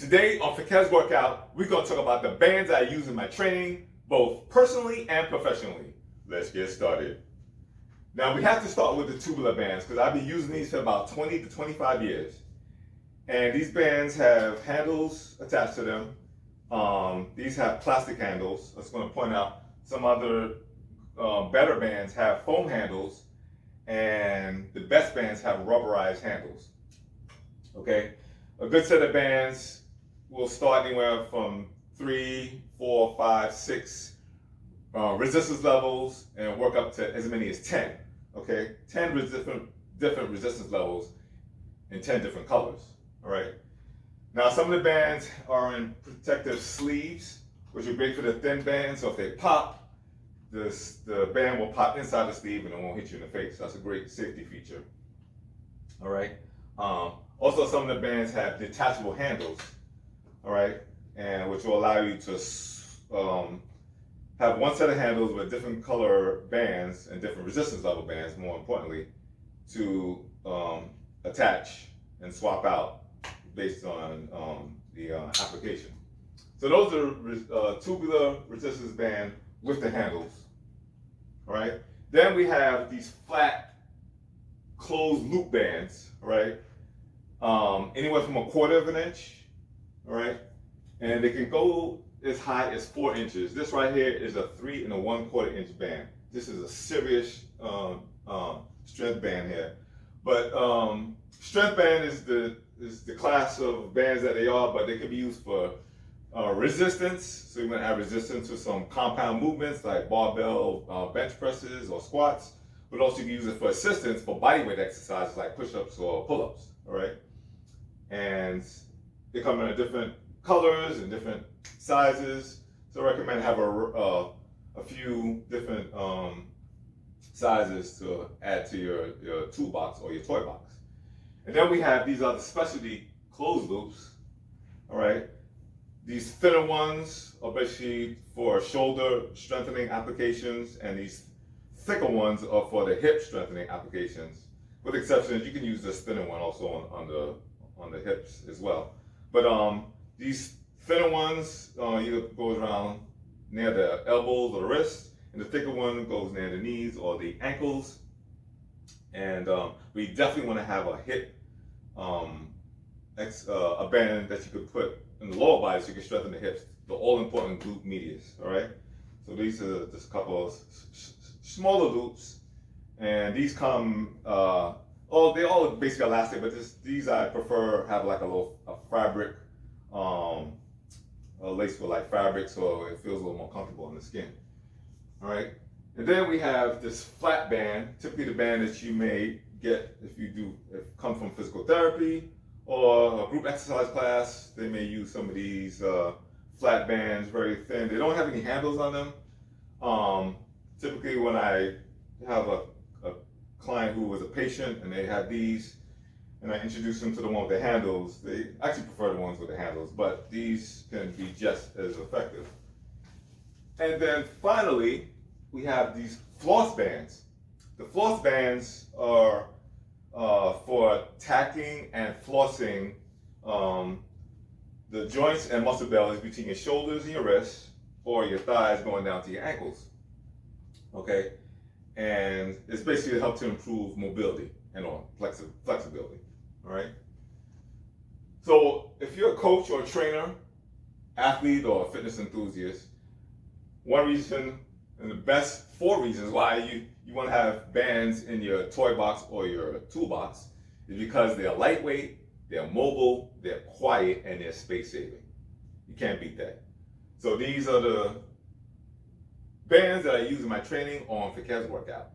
Today on Fakez Workout, we're going to talk about the bands I use in my training, both personally and professionally. Let's get started. Now we have to start with the tubular bands because I've been using these for about 20 to 25 years. And these bands have handles attached to them. These have plastic handles. I was going to point out some other better bands have foam handles, and the best bands have rubberized handles. Okay, a good set of bands will start anywhere from 3, 4, 5, 6 resistance levels and work up to as many as 10. Okay, 10 different resistance levels in 10 different colors. All right. Now some of the bands are in protective sleeves, which are great for the thin bands. So if they pop, the band will pop inside the sleeve and it won't hit you in the face. That's a great safety feature. All right. Also, some of the bands have detachable handles. All right, and which will allow you to have one set of handles with different color bands and different resistance level bands. More importantly, to attach and swap out based on the application. So those are tubular resistance band with the handles. All right. Then we have these flat closed loop bands. All right. Anywhere from 1/4 of an inch. All right. And they can go as high as 4 inches. This right here is a 3 1/4 inch band. This is a serious strength band here. But strength band is the class of bands that they are, but they can be used for resistance. So you're going to have resistance to some compound movements like barbell bench presses or squats, but also you can use it for assistance for bodyweight exercises like push-ups or pull-ups. All right. And they come in different colors and different sizes. So I recommend have a few different sizes to add to your toolbox or your toy box. And then we have these other specialty closed loops. All right. These thinner ones are basically for shoulder strengthening applications, and these thicker ones are for the hip strengthening applications. With exceptions, you can use this thinner one also on the hips as well. But these thinner ones either goes around near the elbows or the wrists, and the thicker one goes near the knees or the ankles. And we definitely want to have a hip, a band that you could put in the lower body so you can strengthen the hips, the all-important glute medius. All right. So these are just a couple of smaller loops, and these come. They all basically elastic, but these I prefer have like a fabric, a lace with like fabric, so it feels a little more comfortable on the skin. All right, and then we have this flat band, typically the band that you may get if you come from physical therapy or a group exercise class. They may use some of these flat bands, very thin. They don't have any handles on them. Typically, when I have a client who was a patient and they had these, and I introduced them to the one with the handles, they actually prefer the ones with the handles, but these can be just as effective. And then finally, we have these floss bands. The floss bands are for tacking and flossing the joints and muscle bellies between your shoulders and your wrists, or your thighs going down to your ankles. Okay? And it's basically to help to improve mobility and flexibility. All right. So if you're a coach or a trainer, athlete or a fitness enthusiast, one reason and the best 4 reasons why you want to have bands in your toy box or your toolbox is because they're lightweight, they're mobile, they're quiet, and they're space saving. You can't beat that. So these are the bands that I use in my training on Fakez Workout.